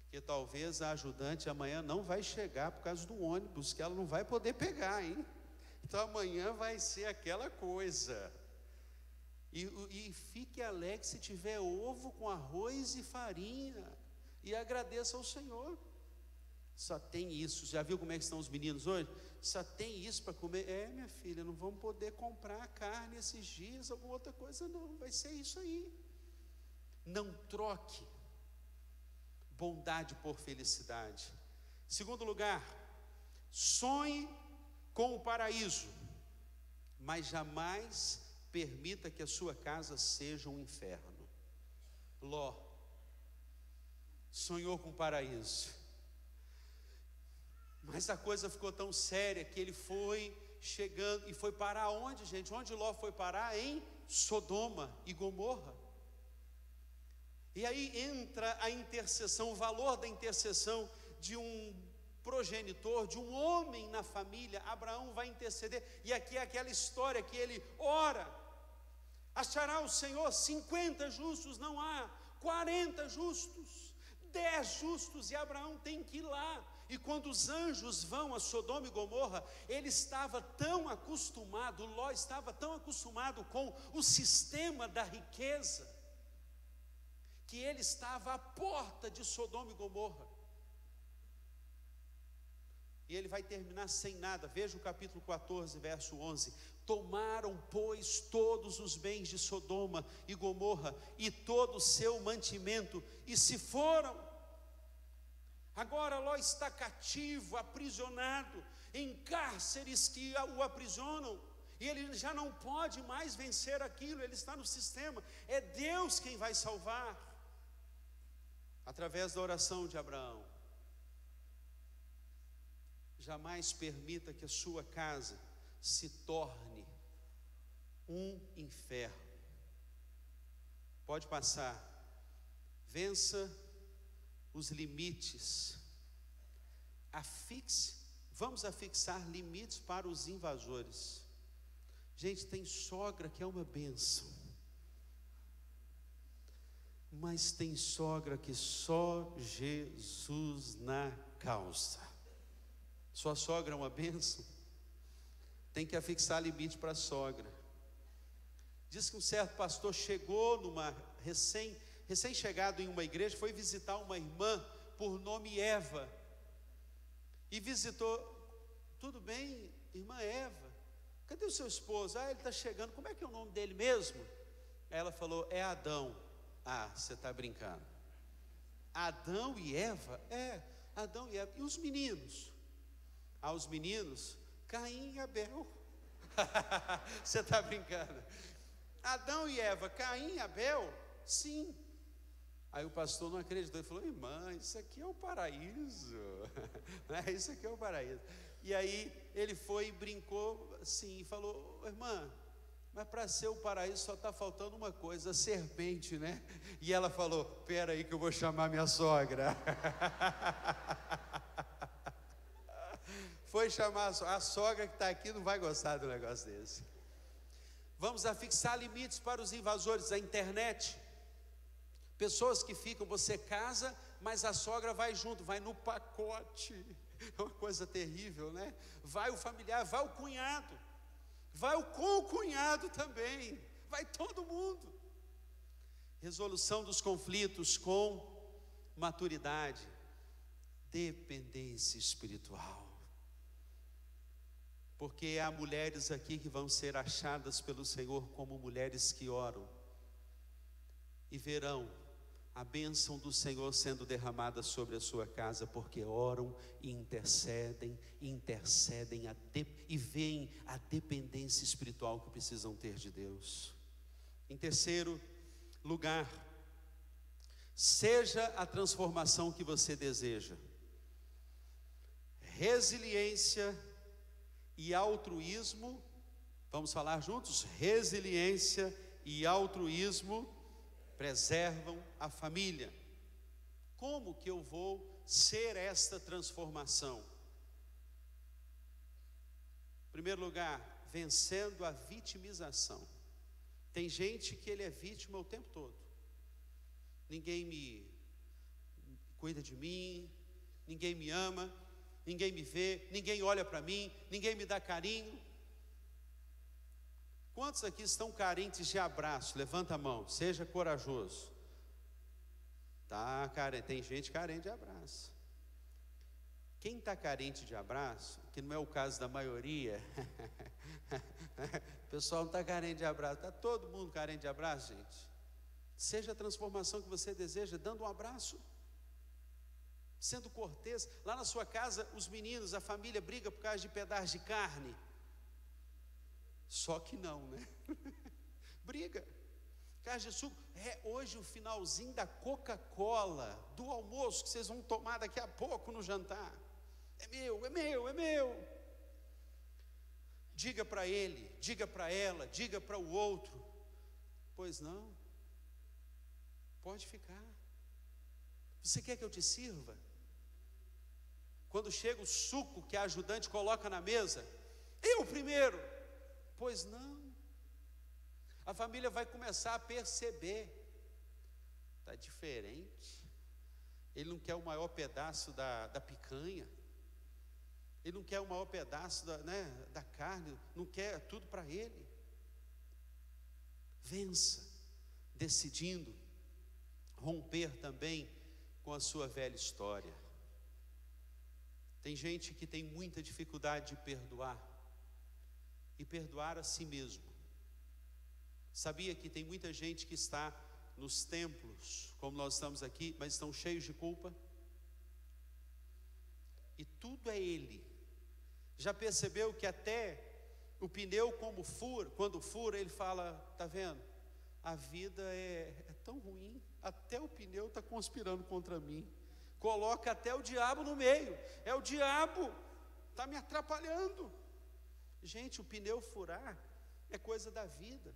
porque talvez a ajudante amanhã não vai chegar por causa do ônibus, que ela não vai poder pegar, hein? Então amanhã vai ser aquela coisa. E fique alegre se tiver ovo com arroz e farinha, e agradeça ao Senhor. Só tem isso. Já viu como é que estão os meninos hoje? Só tem isso para comer. Minha filha, não vamos poder comprar carne esses dias, alguma outra coisa não, vai ser isso aí. Não troque bondade por felicidade. Segundo lugar, sonhe com o paraíso, mas jamais permita que a sua casa seja um inferno. Ló sonhou com o paraíso, mas a coisa ficou tão séria que ele foi chegando e foi parar onde, gente? Onde Ló foi parar? Em Sodoma e Gomorra. E aí entra a intercessão, o valor da intercessão de um progenitor, de um homem na família. Abraão vai interceder, e aqui é aquela história que ele ora: achará o Senhor 50 justos? Não há. 40 justos, 10 justos, e Abraão tem que ir lá. E quando os anjos vão a Sodoma e Gomorra, ele estava tão acostumado, Ló estava tão acostumado com o sistema da riqueza, que ele estava à porta de Sodoma e Gomorra. E ele vai terminar sem nada. Veja o capítulo 14, verso 11. Tomaram, pois, todos os bens de Sodoma e Gomorra e todo o seu mantimento, e se foram. Agora Ló está cativo, aprisionado, em cárceres que o aprisionam, e ele já não pode mais vencer aquilo, ele está no sistema. É Deus quem vai salvar, através da oração de Abraão. Jamais permita que a sua casa se torne um inferno. Pode passar. Vença os limites. Vamos afixar limites para os invasores. Gente, tem sogra que é uma bênção, mas tem sogra que só Jesus na causa. Sua sogra é uma bênção? Tem que afixar limite para a sogra. Diz que um certo pastor chegou recém-chegado em uma igreja, foi visitar uma irmã por nome Eva, e visitou. Tudo bem, irmã Eva, cadê o seu esposo? Ele está chegando, como é que é o nome dele mesmo? Aí ela falou, é Adão. Você está brincando. Adão e Eva? Adão e Eva. E os meninos? Os meninos, Caim e Abel. Você está brincando? Adão e Eva, Caim e Abel? Sim. Aí o pastor não acreditou, ele falou, irmã, isso aqui é o paraíso. Isso aqui é o paraíso. E aí ele foi e brincou assim, e falou, irmã, mas para ser o paraíso só está faltando uma coisa, a serpente, né? E ela falou, espera aí que eu vou chamar minha sogra. Foi chamar a sogra que está aqui, não vai gostar do negócio desse. Vamos afixar limites para os invasores da internet. Pessoas que ficam, você casa, mas a sogra vai junto, vai no pacote. É uma coisa terrível, né? Vai o familiar, vai o cunhado, vai o concunhado também, vai todo mundo. Resolução dos conflitos com maturidade, dependência espiritual. Porque há mulheres aqui que vão ser achadas pelo Senhor como mulheres que oram, e verão a bênção do Senhor sendo derramada sobre a sua casa, porque oram e intercedem e veem a dependência espiritual que precisam ter de Deus. Em terceiro lugar, seja a transformação que você deseja. Resiliência e altruísmo, vamos falar juntos? Resiliência e altruísmo preservam a família. Como que eu vou ser esta transformação? Em primeiro lugar, vencendo a vitimização. Tem gente que ele é vítima o tempo todo. Ninguém me cuida de mim, ninguém me ama, ninguém me vê, ninguém olha para mim, ninguém me dá carinho. Quantos aqui estão carentes de abraço? Levanta a mão, seja corajoso. Tá, cara, tem gente carente de abraço. Quem está carente de abraço, que não é o caso da maioria, o pessoal não está carente de abraço, está todo mundo carente de abraço, gente. Seja a transformação que você deseja, dando um abraço, sendo cortês. Lá na sua casa, os meninos, a família briga por causa de pedaço de carne. Só que não, né? Briga. Caixa de suco. Hoje o finalzinho da Coca-Cola, do almoço que vocês vão tomar daqui a pouco no jantar. É meu, é meu, é meu. Diga para ele, diga para ela, diga para o outro. Pois não. Pode ficar. Você quer que eu te sirva? Quando chega o suco que a ajudante coloca na mesa, eu primeiro. Pois não. A família vai começar a perceber. Está diferente. Ele não quer o maior pedaço da picanha. Ele não quer o maior pedaço da carne. Não quer tudo para ele. Vença, decidindo romper também com a sua velha história. Tem gente que tem muita dificuldade de perdoar e perdoar a si mesmo. Sabia que tem muita gente que está nos templos, como nós estamos aqui, mas estão cheios de culpa? E tudo é ele. Já percebeu que até o pneu quando fura, ele fala, tá vendo? A vida é tão ruim, até o pneu está conspirando contra mim. Coloca até o diabo no meio. É o diabo, está me atrapalhando. Gente, o pneu furar é coisa da vida.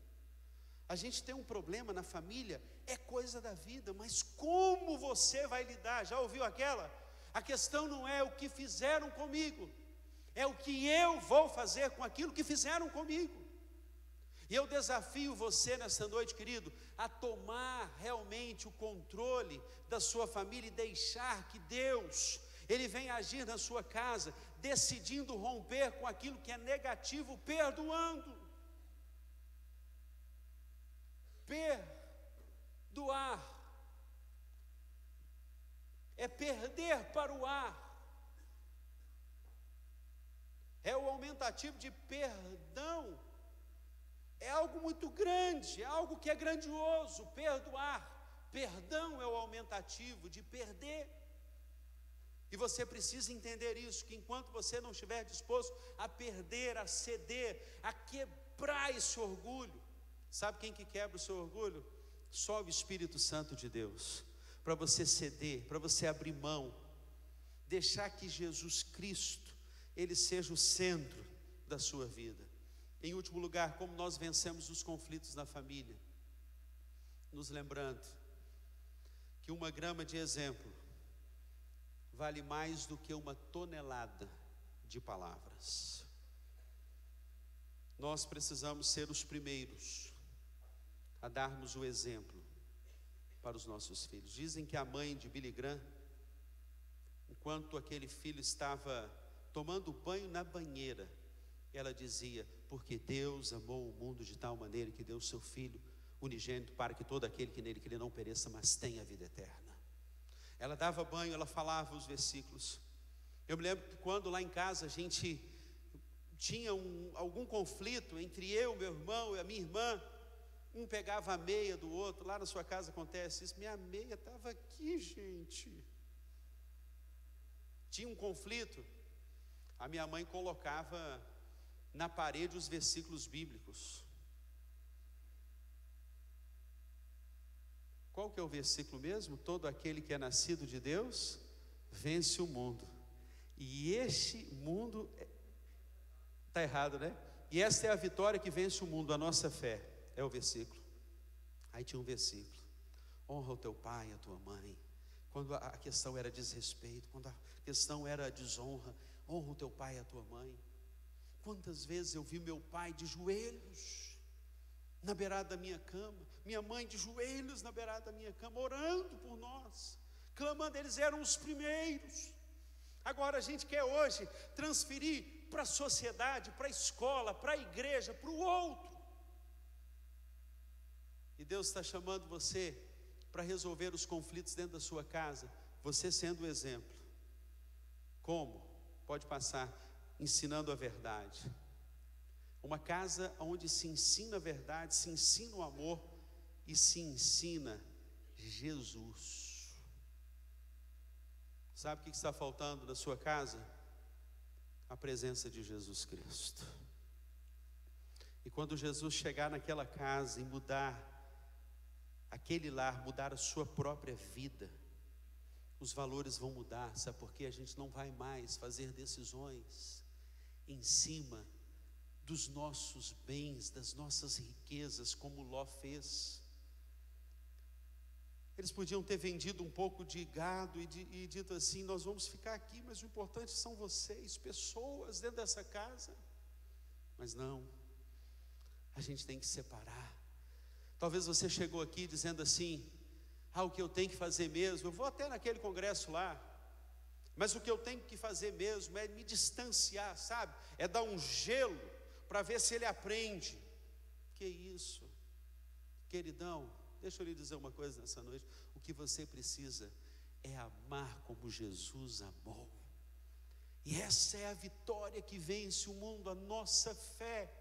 A gente tem um problema na família, é coisa da vida. Mas como você vai lidar? Já ouviu aquela? A questão não é o que fizeram comigo, é o que eu vou fazer com aquilo que fizeram comigo. E eu desafio você nessa noite, querido, a tomar realmente o controle da sua família e deixar que Deus, Ele venha agir na sua casa, decidindo romper com aquilo que é negativo, perdoando. Perdoar é perder para o ar, é o aumentativo de perdão. É algo muito grande, é algo que é grandioso, perdoar. Perdão é o aumentativo de perder. E você precisa entender isso, que enquanto você não estiver disposto a perder, a ceder, a quebrar esse orgulho, sabe quem que quebra o seu orgulho? Só o Espírito Santo de Deus. Para você ceder, para você abrir mão, deixar que Jesus Cristo, Ele seja o centro da sua vida. Em último lugar, como nós vencemos os conflitos na família? Nos lembrando que 1 grama de exemplo vale mais do que 1 tonelada de palavras. Nós precisamos ser os primeiros a darmos o exemplo para os nossos filhos. Dizem que a mãe de Billy Graham, enquanto aquele filho estava tomando banho na banheira, ela dizia: porque Deus amou o mundo de tal maneira que deu o seu Filho unigênito para que todo aquele que nele crê não pereça, mas tenha a vida eterna. Ela dava banho, ela falava os versículos. Eu me lembro que quando lá em casa a gente tinha algum conflito entre eu, meu irmão e a minha irmã, Um pegava a meia do outro. Lá na sua casa acontece isso. Minha meia estava aqui, gente. Tinha um conflito. A minha mãe colocava na parede os versículos bíblicos. Qual que é o versículo mesmo? Todo aquele que é nascido de Deus vence o mundo. E este mundo está errado, né? E esta é a vitória que vence o mundo, a nossa fé. É o versículo. Aí tinha um versículo: honra o teu pai e a tua mãe. Quando a questão era desrespeito, quando a questão era desonra, honra o teu pai e a tua mãe. Quantas vezes eu vi meu pai de joelhos na beirada da minha cama, minha mãe de joelhos na beirada da minha cama, orando por nós, clamando. Eles eram os primeiros. Agora a gente quer hoje transferir para a sociedade, para a escola, para a igreja, para o outro. E Deus está chamando você para resolver os conflitos dentro da sua casa, você sendo o exemplo. Como? Pode passar ensinando a verdade. Uma casa onde se ensina a verdade, se ensina o amor e se ensina Jesus. Sabe o que está faltando na sua casa? A presença de Jesus Cristo. E quando Jesus chegar naquela casa e mudar aquele lar, mudar a sua própria vida, os valores vão mudar. Sabe por quê? A gente não vai mais fazer decisões em cima dos nossos bens, das nossas riquezas, como Ló fez. Eles podiam ter vendido um pouco de gado e dito assim: nós vamos ficar aqui, mas o importante são vocês, pessoas dentro dessa casa. Mas não, a gente tem que separar. Talvez você chegou aqui dizendo assim: o que eu tenho que fazer mesmo, eu vou até naquele congresso lá, mas o que eu tenho que fazer mesmo é me distanciar, sabe? É dar um gelo para ver se ele aprende. Que isso, queridão, deixa eu lhe dizer uma coisa nessa noite: o que você precisa é amar como Jesus amou. E essa é a vitória que vence o mundo, a nossa fé.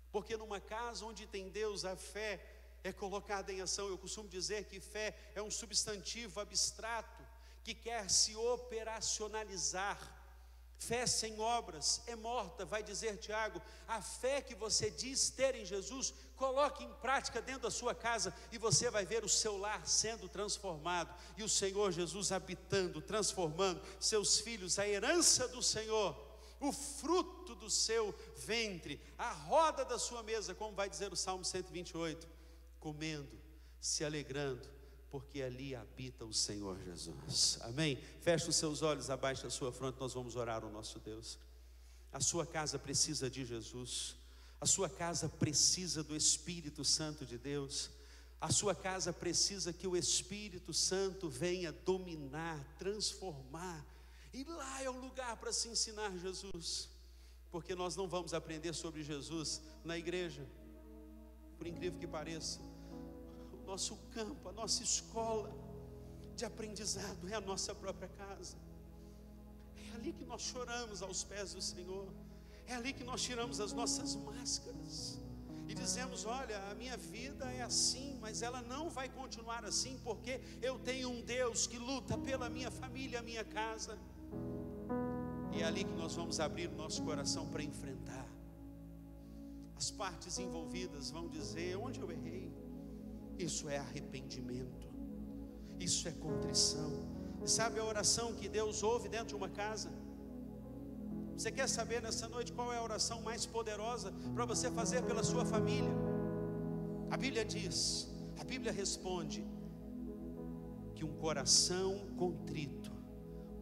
Porque numa casa onde tem Deus, a fé é colocada em ação. Eu costumo dizer que fé é um substantivo abstrato que quer se operacionalizar. Fé sem obras é morta, vai dizer Tiago. A fé que você diz ter em Jesus, coloque em prática dentro da sua casa e você vai ver o seu lar sendo transformado e o Senhor Jesus habitando, transformando seus filhos, a herança do Senhor, o fruto do seu ventre, a roda da sua mesa, como vai dizer o Salmo 128, comendo, se alegrando, porque ali habita o Senhor Jesus. Amém? Feche os seus olhos, abaixe a sua fronte, nós vamos orar ao nosso Deus. A sua casa precisa de Jesus, a sua casa precisa do Espírito Santo de Deus, a sua casa precisa que o Espírito Santo venha dominar, transformar, e lá é o lugar para se ensinar Jesus, porque nós não vamos aprender sobre Jesus na igreja, por incrível que pareça. Nosso campo, a nossa escola de aprendizado é a nossa própria casa. É ali que nós choramos aos pés do Senhor. É ali que nós tiramos as nossas máscaras e dizemos: olha, a minha vida é assim, mas ela não vai continuar assim, porque eu tenho um Deus que luta pela minha família, a minha casa. E é ali que nós vamos abrir o nosso coração para enfrentar. As partes envolvidas vão dizer: onde eu errei? Isso é arrependimento, isso é contrição. E sabe a oração que Deus ouve dentro de uma casa? Você quer saber nessa noite qual é a oração mais poderosa para você fazer pela sua família? A Bíblia diz, a Bíblia responde que um coração contrito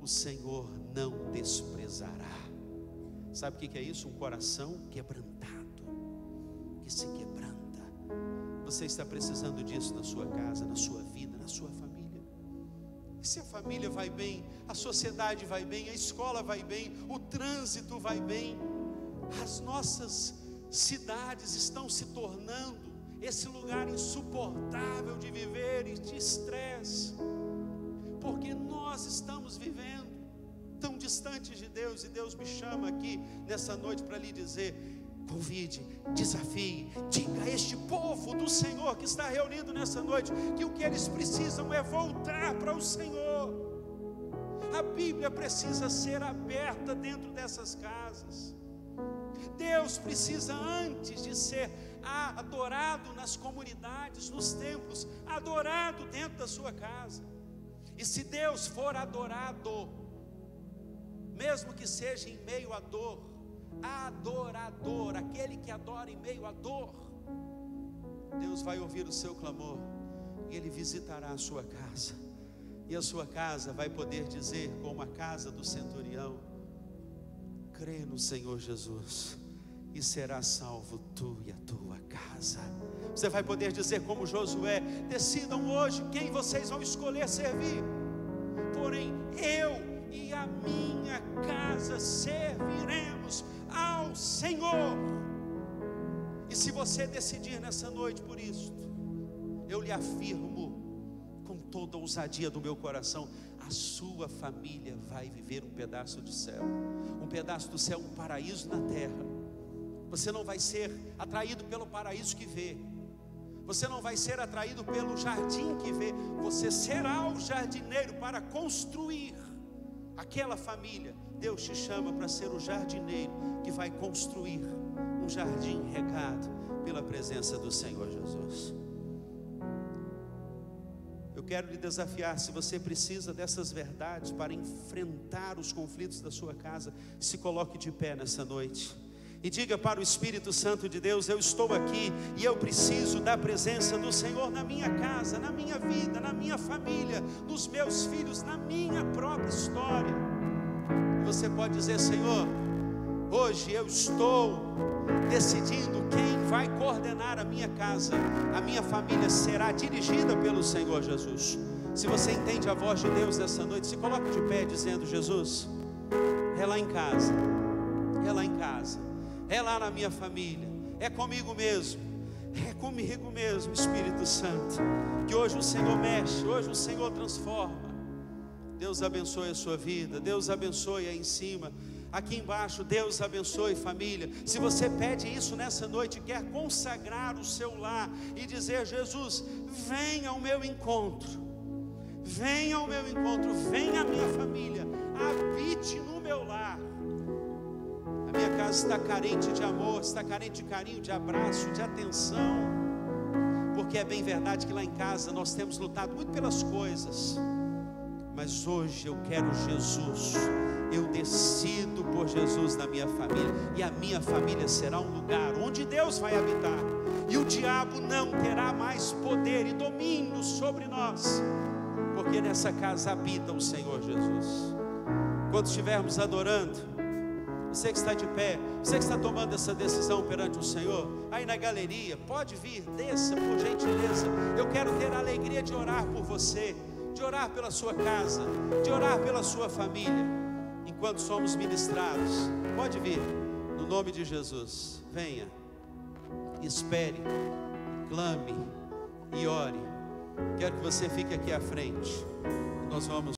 o Senhor não desprezará. Sabe o que é isso? Um coração quebrantado, que se quebranta. Você está precisando disso na sua casa, na sua vida, na sua família. E se a família vai bem, a sociedade vai bem, a escola vai bem, o trânsito vai bem, as nossas cidades estão se tornando esse lugar insuportável de viver e de estresse, porque nós estamos vivendo tão distantes de Deus. E Deus me chama aqui nessa noite para lhe dizer: convide, desafie, diga a este povo do Senhor que está reunido nessa noite, que o que eles precisam é voltar para o Senhor. A Bíblia precisa ser aberta dentro dessas casas. Deus precisa, antes de ser adorado nas comunidades, nos templos, adorado dentro da sua casa. E se Deus for adorado, mesmo que seja em meio à dor, adorador, aquele que adora em meio à dor, Deus vai ouvir o seu clamor e Ele visitará a sua casa, e a sua casa vai poder dizer, como a casa do centurião: crê no Senhor Jesus e será salvo tu e a tua casa. Você vai poder dizer como Josué: decidam hoje quem vocês vão escolher servir, porém eu e a minha casa serviremos ao Senhor. E se você decidir nessa noite por isto, eu lhe afirmo com toda a ousadia do meu coração, a sua família vai viver um pedaço de céu, um pedaço do céu, um paraíso na terra. Você não vai ser atraído pelo paraíso que vê, você não vai ser atraído pelo jardim que vê, você será o jardineiro para construir aquela família. Deus te chama para ser o jardineiro que vai construir um jardim regado pela presença do Senhor Jesus. Eu quero lhe desafiar, se você precisa dessas verdades para enfrentar os conflitos da sua casa, se coloque de pé nessa noite e diga para o Espírito Santo de Deus: eu estou aqui e eu preciso da presença do Senhor na minha casa, na minha vida, na minha família, nos meus filhos, na minha própria história. E você pode dizer: Senhor, hoje eu estou decidindo quem vai coordenar a minha casa, a minha família será dirigida pelo Senhor Jesus. Se você entende a voz de Deus nessa noite, se coloque de pé dizendo: Jesus, é lá em casa, é lá em casa, é lá na minha família, é comigo mesmo, Espírito Santo, que hoje o Senhor mexe, hoje o Senhor transforma. Deus abençoe a sua vida, Deus abençoe aí em cima, aqui embaixo, Deus abençoe família. Se você pede isso nessa noite, quer consagrar o seu lar e dizer: Jesus, venha ao meu encontro, venha ao meu encontro, venha à minha família, habite no meu lar. A minha casa está carente de amor, está carente de carinho, de abraço, de atenção, porque é bem verdade que lá em casa nós temos lutado muito pelas coisas, mas hoje eu quero Jesus. Eu decido por Jesus na minha família, e a minha família será um lugar onde Deus vai habitar, e o diabo não terá mais poder e domínio sobre nós, porque nessa casa habita o Senhor Jesus. Quando estivermos adorando, você que está de pé, você que está tomando essa decisão perante o Senhor, aí na galeria, pode vir, desça por gentileza. Eu quero ter a alegria de orar por você, de orar pela sua casa, de orar pela sua família, enquanto somos ministrados. Pode vir, no nome de Jesus. Venha, espere, clame e ore. Quero que você fique aqui à frente. Nós vamos